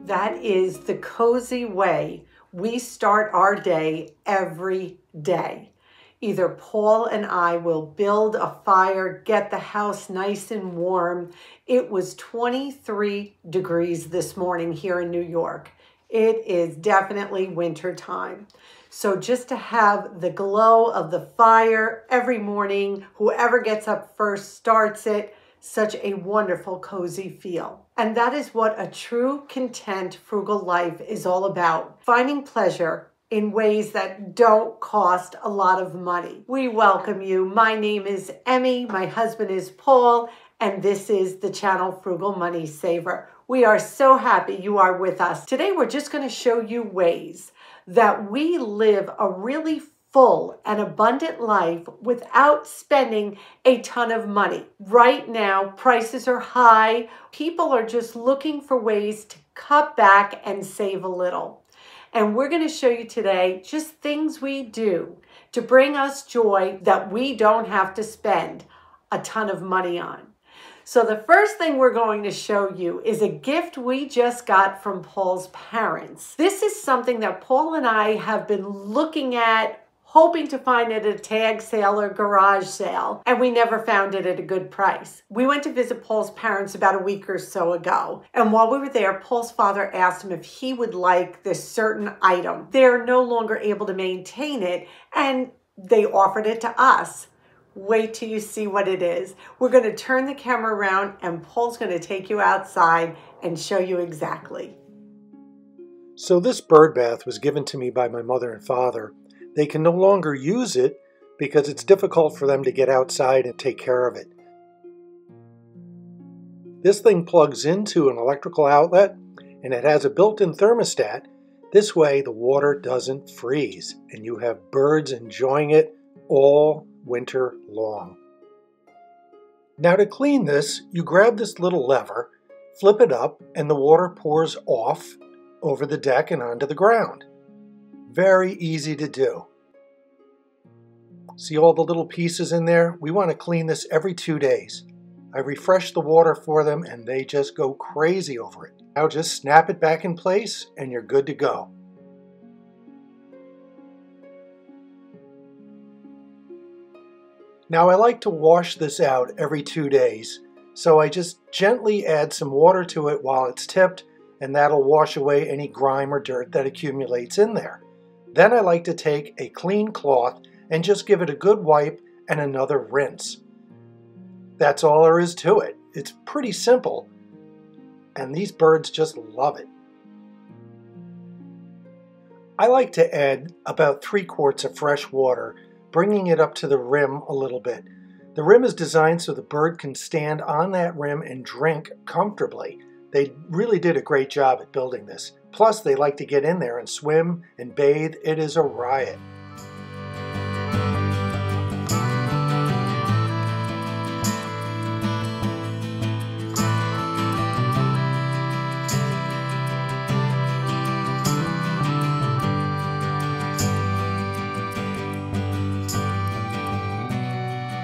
That is the cozy way we start our day every day. Either Paul and I will build a fire, get the house nice and warm. It was 23 degrees this morning here in New York. It is definitely winter time. So just to have the glow of the fire every morning, whoever gets up first starts it, such a wonderful, cozy feel. And that is what a true, content, frugal life is all about. Finding pleasure in ways that don't cost a lot of money. We welcome you. My name is Emmy. My husband is Paul. And this is the channel Frugal Money Saver. We are so happy you are with us. Today, we're just going to show you ways that we live a really full and abundant life without spending a ton of money. Right now, prices are high. People are just looking for ways to cut back and save a little. And we're going to show you today just things we do to bring us joy that we don't have to spend a ton of money on. So the first thing we're going to show you is a gift we just got from Paul's parents. This is something that Paul and I have been looking at, hoping to find it at a tag sale or garage sale, and we never found it at a good price. We went to visit Paul's parents about a week or so ago, and while we were there, Paul's father asked him if he would like this certain item. They're no longer able to maintain it, and they offered it to us. Wait till you see what it is. We're going to turn the camera around, and Paul's going to take you outside and show you exactly. So this bird bath was given to me by my mother and father. They can no longer use it because it's difficult for them to get outside and take care of it. This thing plugs into an electrical outlet and it has a built-in thermostat. This way the water doesn't freeze and you have birds enjoying it all winter long. Now to clean this, you grab this little lever, flip it up, and the water pours off over the deck and onto the ground. Very easy to do. See all the little pieces in there? We want to clean this every 2 days. I refresh the water for them and they just go crazy over it. Now just snap it back in place and you're good to go. Now I like to wash this out every 2 days, so I just gently add some water to it while it's tipped, and that'll wash away any grime or dirt that accumulates in there. Then I like to take a clean cloth and just give it a good wipe and another rinse. That's all there is to it. It's pretty simple, and these birds just love it. I like to add about 3 quarts of fresh water, bringing it up to the rim a little bit. The rim is designed so the bird can stand on that rim and drink comfortably. They really did a great job at building this. Plus, they like to get in there and swim and bathe. It is a riot.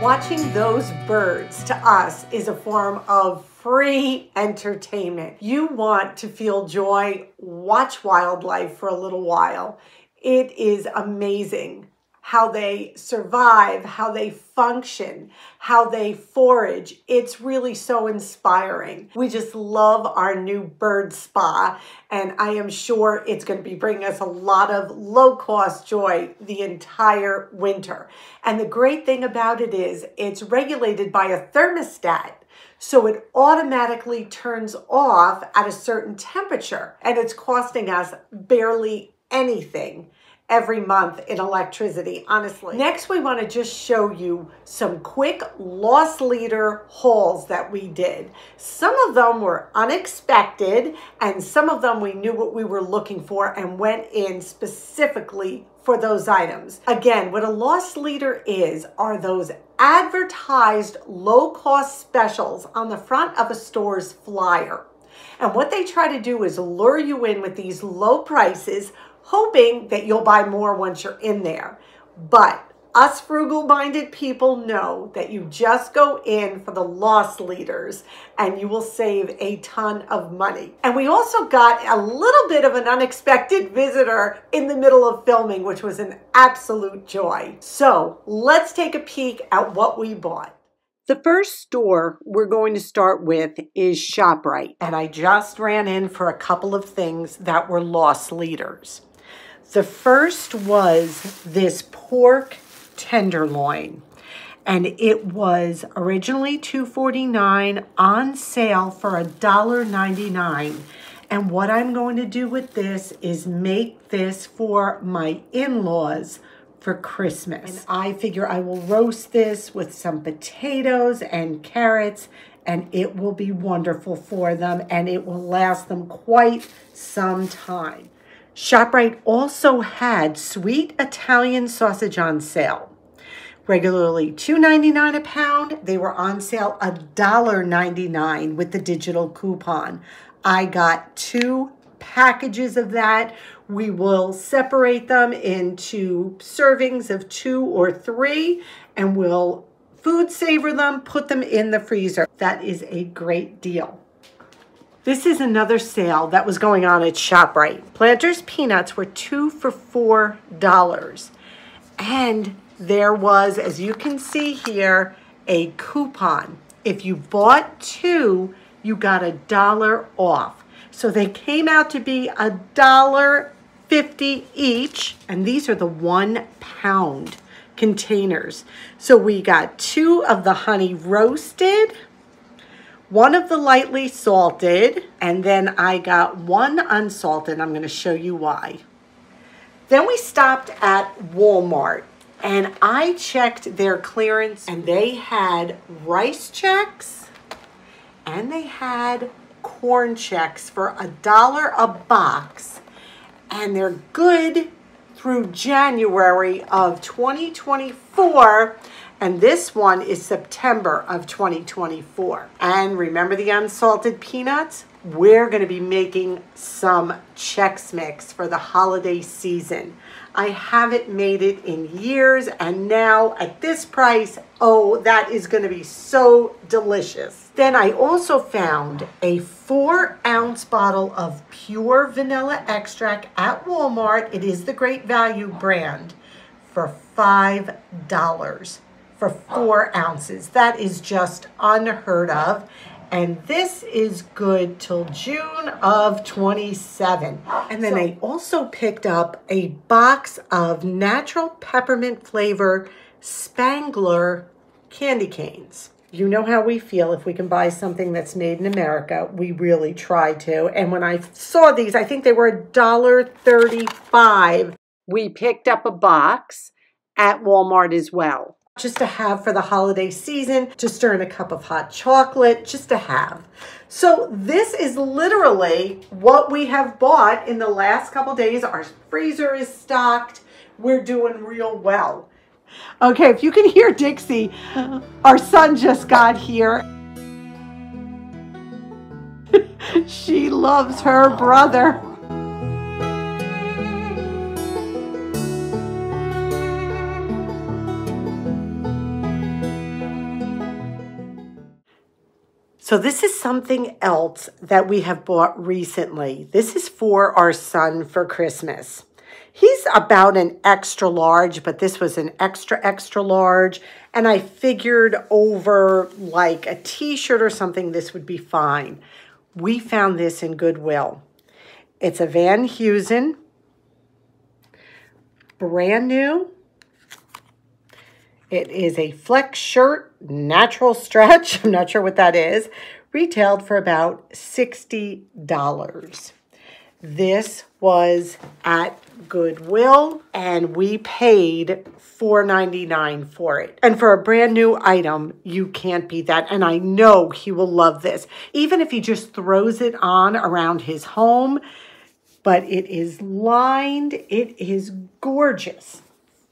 Watching those birds to us is a form of free entertainment. You want to feel joy, watch wildlife for a little while. It is amazing how they survive, how they function, how they forage. It's really so inspiring. We just love our new bird spa, and I am sure it's going to be bringing us a lot of low-cost joy the entire winter. And the great thing about it is it's regulated by a thermostat. So it automatically turns off at a certain temperature, and it's costing us barely anything every month in electricity, honestly. Next, we want to just show you some quick loss leader hauls that we did. Some of them were unexpected, and some of them we knew what we were looking for and went in specifically for those items. Again, what a loss leader are those advertised low-cost specials on the front of a store's flyer. And what they try to do is lure you in with these low prices, hoping that you'll buy more once you're in there. But Us frugal-minded people know that you just go in for the loss leaders and you will save a ton of money. And we also got a little bit of an unexpected visitor in the middle of filming, which was an absolute joy. So let's take a peek at what we bought. The first store we're going to start with is ShopRite. And I just ran in for a couple of things that were loss leaders. The first was this pork tenderloin, and it was originally $2.49 on sale for $1.99. And what I'm going to do with this is make this for my in-laws for Christmas. And I figure I will roast this with some potatoes and carrots, and it will be wonderful for them, and it will last them quite some time. ShopRite also had sweet Italian sausage on sale. Regularly $2.99 a pound. They were on sale $1.99 with the digital coupon. I got 2 packages of that. We will separate them into servings of 2 or 3, and we'll food saver them, put them in the freezer. That is a great deal. This is another sale that was going on at ShopRite. Planters peanuts were 2 for $4. And there was, as you can see here, a coupon. If you bought 2, you got $1 off. So they came out to be $1.50 each. And these are the 1-pound containers. So we got 2 of the honey roasted, 1 of the lightly salted, and then I got 1 unsalted. I'm going to show you why. Then we stopped at Walmart, and I checked their clearance, and they had rice checks, and they had corn checks for $1 a box, and they're good through January of 2024. And this one is September of 2024. And remember the unsalted peanuts? We're going to be making some Chex Mix for the holiday season. I haven't made it in years, and now at this price, oh, that is going to be so delicious. Then I also found a 4-ounce bottle of pure vanilla extract at Walmart. It is the Great Value brand for $5. For 4 ounces. That is just unheard of. And this is good till June of 27. And then I also picked up a box of natural peppermint flavor Spangler candy canes. You know how we feel if we can buy something that's made in America. We really try to. And when I saw these, I think they were $1.35. We picked up a box at Walmart as well, just to have for the holiday season, to stir in a cup of hot chocolate, just to have. So this is literally what we have bought in the last couple days. Our freezer is stocked. We're doing real well. Okay, if you can hear Dixie, our son just got here. She loves her brother. So this is something else that we have bought recently. This is for our son for Christmas. He's about an extra large, but this was an extra large. And I figured over like a t-shirt or something, this would be fine. We found this in Goodwill. It's a Van Heusen, brand new. It is a flex shirt, natural stretch. I'm not sure what that is. Retailed for about $60. This was at Goodwill, and we paid $4.99 for it. And for a brand new item, you can't beat that. And I know he will love this, even if he just throws it on around his home. But it is lined. It is gorgeous.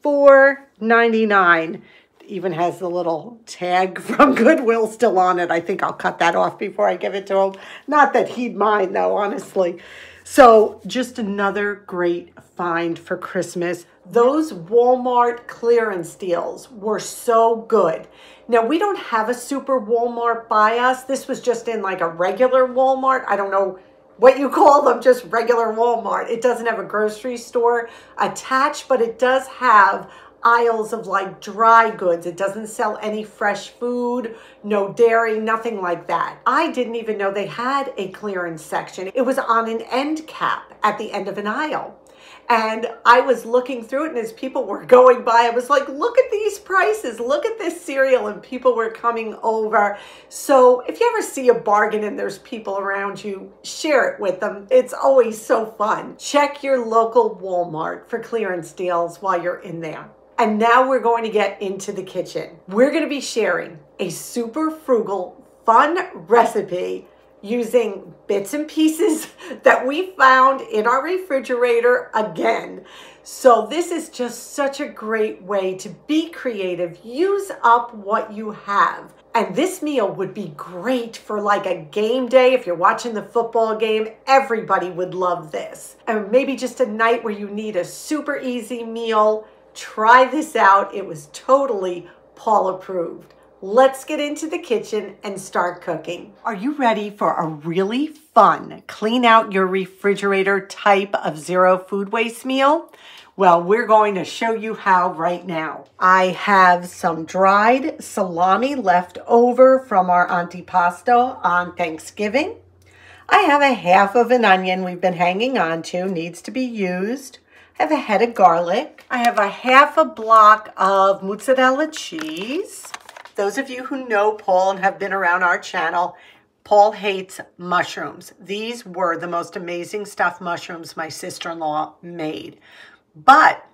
$4.99. Even has the little tag from Goodwill still on it. I think I'll cut that off before I give it to him. Not that he'd mind though, honestly. So just another great find for Christmas. Those Walmart clearance deals were so good. Now, we don't have a super Walmart by us. This was just in like a regular Walmart. I don't know what you call them, just regular Walmart. It doesn't have a grocery store attached, but it does have aisles of like dry goods. It doesn't sell any fresh food, no dairy, nothing like that. I didn't even know they had a clearance section. It was on an end cap at the end of an aisle. And I was looking through it, and as people were going by, I was like, look at these prices, look at this cereal, and people were coming over. So if you ever see a bargain and there's people around you, share it with them. It's always so fun. Check your local Walmart for clearance deals while you're in there. And now we're going to get into the kitchen. We're going to be sharing a super frugal, fun recipe using bits and pieces that we found in our refrigerator again. So this is just such a great way to be creative. Use up what you have. And this meal would be great for like a game day. If you're watching the football game, everybody would love this. And maybe just a night where you need a super easy meal. Try this out. It was totally Paul approved. Let's get into the kitchen and start cooking. Are you ready for a really fun, clean out your refrigerator type of zero food waste meal? Well, we're going to show you how right now. I have some dried salami left over from our antipasto on Thanksgiving. I have a half of an onion we've been hanging on to, needs to be used. I have a head of garlic. I have a half a block of mozzarella cheese. Those of you who know Paul and have been around our channel, Paul hates mushrooms. These were the most amazing stuffed mushrooms my sister-in-law made. But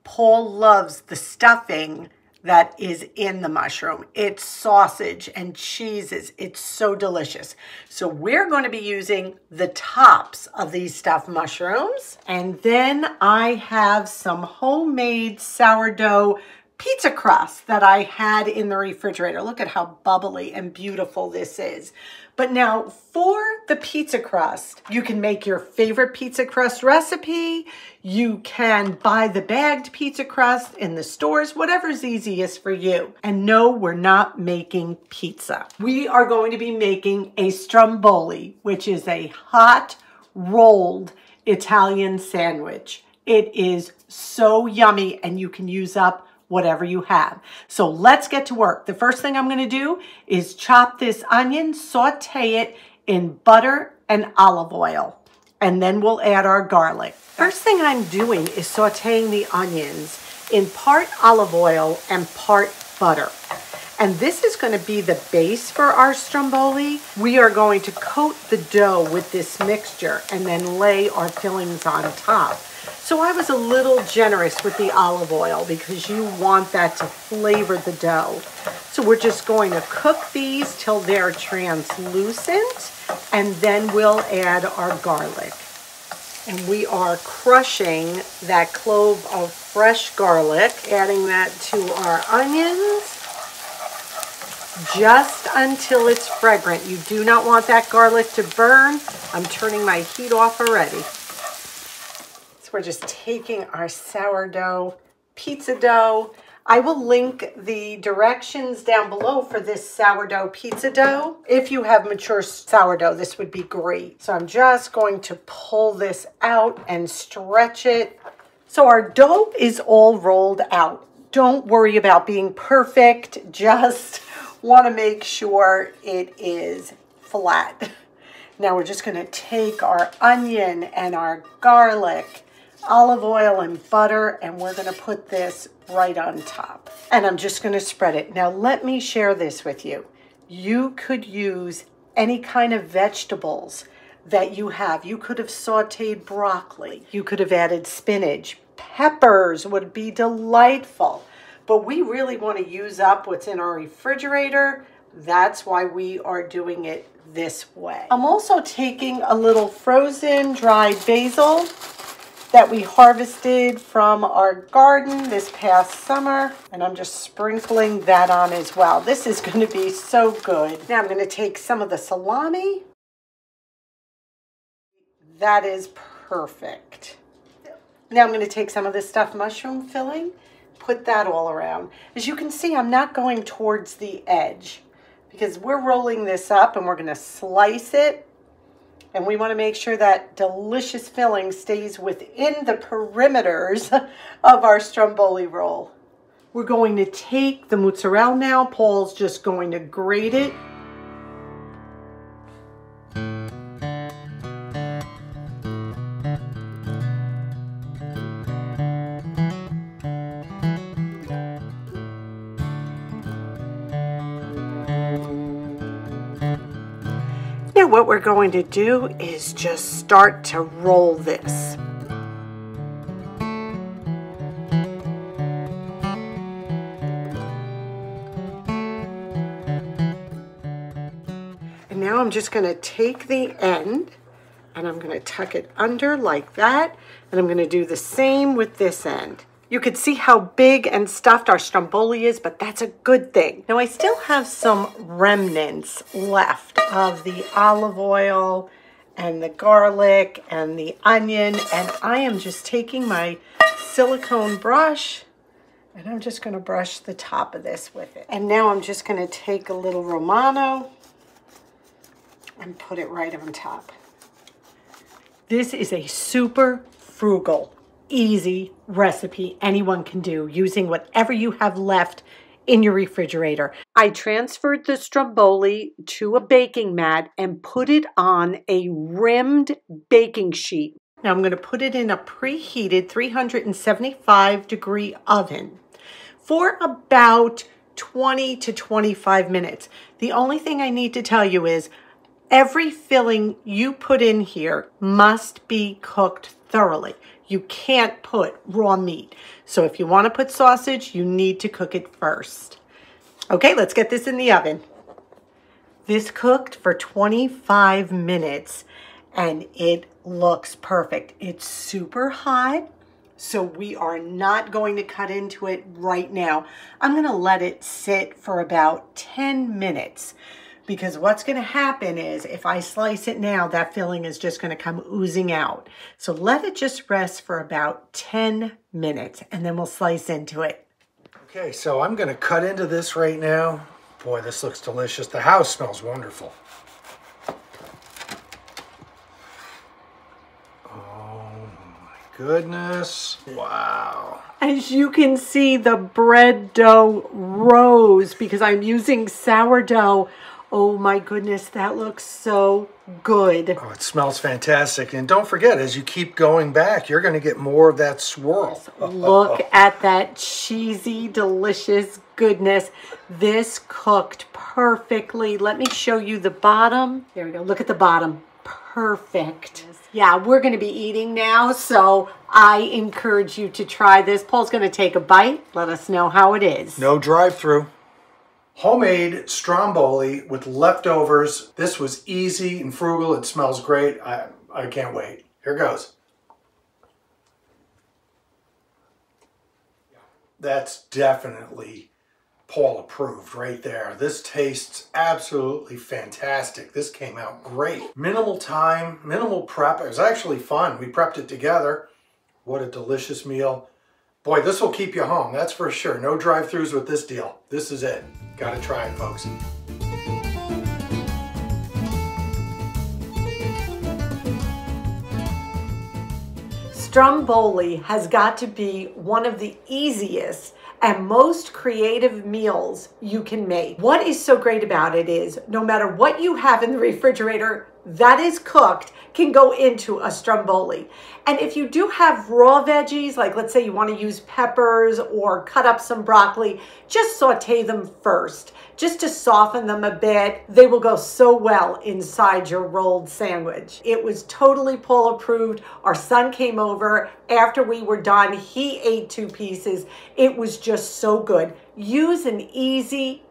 Paul loves the stuffing that is in the mushroom. It's sausage and cheeses. It's so delicious. So we're going to be using the tops of these stuffed mushrooms. And then I have some homemade sourdough pizza crust that I had in the refrigerator. Look at how bubbly and beautiful this is. But now for the pizza crust, you can make your favorite pizza crust recipe. You can buy the bagged pizza crust in the stores, whatever's easiest for you. And no, we're not making pizza. We are going to be making a stromboli, which is a hot rolled Italian sandwich. It is so yummy, and you can use up whatever you have. So let's get to work. The first thing I'm going to do is chop this onion, saute it in butter and olive oil, and then we'll add our garlic. First thing I'm doing is sauteing the onions in part olive oil and part butter. And this is going to be the base for our stromboli. We are going to coat the dough with this mixture and then lay our fillings on top. So I was a little generous with the olive oil because you want that to flavor the dough. So we're just going to cook these till they're translucent, and then we'll add our garlic. And we are crushing that clove of fresh garlic, adding that to our onions just until it's fragrant. You do not want that garlic to burn. I'm turning my heat off already. We're just taking our sourdough pizza dough. I will link the directions down below for this sourdough pizza dough. If you have mature sourdough, this would be great. So I'm just going to pull this out and stretch it. So our dough is all rolled out. Don't worry about being perfect. Just want to make sure it is flat. Now we're just going to take our onion and our garlic, olive oil and butter, and we're going to put this right on top. And I'm just going to spread it. Now let me share this with you. You could use any kind of vegetables that you have. You could have sauteed broccoli. You could have added spinach. Peppers would be delightful. But we really want to use up what's in our refrigerator. That's why we are doing it this way. I'm also taking a little frozen dried basil, that we harvested from our garden this past summer, and I'm just sprinkling that on as well. This is going to be so good. Now I'm going to take some of the salami. That is perfect. Now I'm going to take some of this stuffed mushroom filling, put that all around. As you can see, I'm not going towards the edge because we're rolling this up and we're going to slice it. And we want to make sure that delicious filling stays within the perimeters of our stromboli roll. We're going to take the mozzarella now. Paul's just going to grate it. Now what we're going to do is just start to roll this. And now I'm just going to take the end and I'm going to tuck it under like that. And I'm going to do the same with this end. You could see how big and stuffed our stromboli is, but that's a good thing. Now I still have some remnants left of the olive oil and the garlic and the onion, and I am just taking my silicone brush and I'm just going to brush the top of this with it. And now I'm just going to take a little Romano and put it right on top. This is a super frugal, easy recipe anyone can do using whatever you have left in your refrigerator. I transferred the stromboli to a baking mat and put it on a rimmed baking sheet. Now I'm going to put it in a preheated 375-degree oven for about 20 to 25 minutes. The only thing I need to tell you is every filling you put in here must be cooked thoroughly. You can't put raw meat. So if you want to put sausage, you need to cook it first. Okay, let's get this in the oven. This cooked for 25 minutes and it looks perfect. It's super hot, so we are not going to cut into it right now. I'm going to let it sit for about 10 minutes. Because what's going to happen is if I slice it now, that filling is just going to come oozing out. So let it just rest for about 10 minutes and then we'll slice into it. Okay, so I'm going to cut into this right now. Boy, this looks delicious. The house smells wonderful. Oh my goodness. Wow. As you can see, the bread dough rose because I'm using sourdough. Oh my goodness, that looks so good. Oh, it smells fantastic. And don't forget, as you keep going back, you're going to get more of that swirl. Look at that cheesy, delicious goodness. This cooked perfectly. Let me show you the bottom. There we go. Look at the bottom. Perfect. Yeah, we're going to be eating now, so I encourage you to try this. Paul's going to take a bite. Let us know how it is. No drive-through. Homemade stromboli with leftovers. This was easy and frugal. It smells great. I can't wait. Here goes. That's definitely Paul approved right there. This tastes absolutely fantastic. This came out great. Minimal time, minimal prep. It was actually fun. We prepped it together. What a delicious meal. Boy, this will keep you home, that's for sure. No drive-thrus with this deal. This is it. Gotta try it, folks. Stromboli has got to be one of the easiest and most creative meals you can make. What is so great about it is no matter what you have in the refrigerator that is cooked can go into a stromboli. And if you do have raw veggies, like let's say you want to use peppers or cut up some broccoli, just saute them first, just to soften them a bit. They will go so well inside your rolled sandwich. It was totally Paul approved. Our son came over after we were done. He ate 2 pieces. It was just so good. Use an easy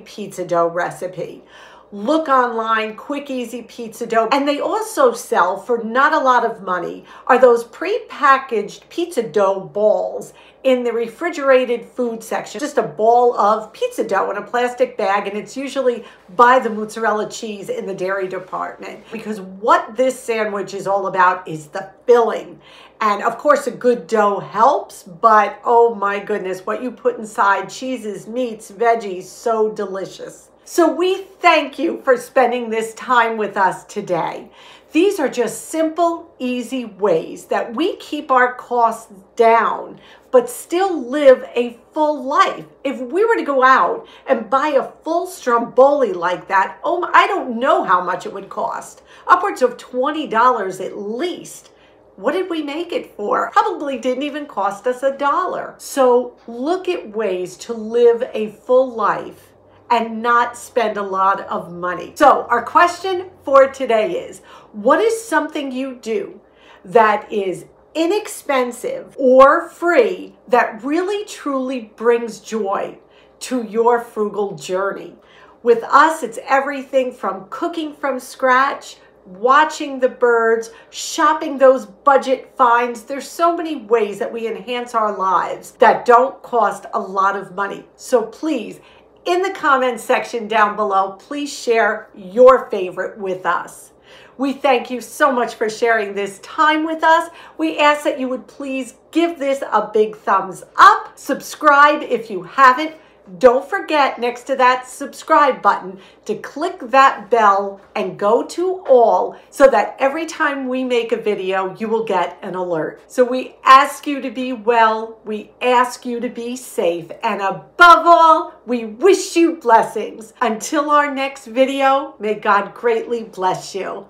pizza dough recipe. look online, quick, easy pizza dough. And they also sell, for not a lot of money, are those pre-packaged pizza dough balls in the refrigerated food section. Just a ball of pizza dough in a plastic bag, and it's usually by the mozzarella cheese in the dairy department. Because what this sandwich is all about is the filling. And of course, a good dough helps, but oh my goodness, what you put inside, cheeses, meats, veggies, so delicious. So we thank you for spending this time with us today. These are just simple, easy ways that we keep our costs down, but still live a full life. If we were to go out and buy a full stromboli like that, oh, I don't know how much it would cost. Upwards of $20 at least. What did we make it for? Probably didn't even cost us $1. So look at ways to live a full life and not spend a lot of money. So our question for today is, what is something you do that is inexpensive or free that really truly brings joy to your frugal journey? With us, it's everything from cooking from scratch, watching the birds, shopping those budget finds. There's so many ways that we enhance our lives that don't cost a lot of money. So please, in the comments section down below, please share your favorite with us. We thank you so much for sharing this time with us. We ask that you would please give this a big thumbs up. Subscribe if you haven't. Don't forget, next to that subscribe button, to click that bell and go to all so that every time we make a video, you will get an alert. So we ask you to be well, we ask you to be safe, and above all, we wish you blessings. Until our next video, may God greatly bless you.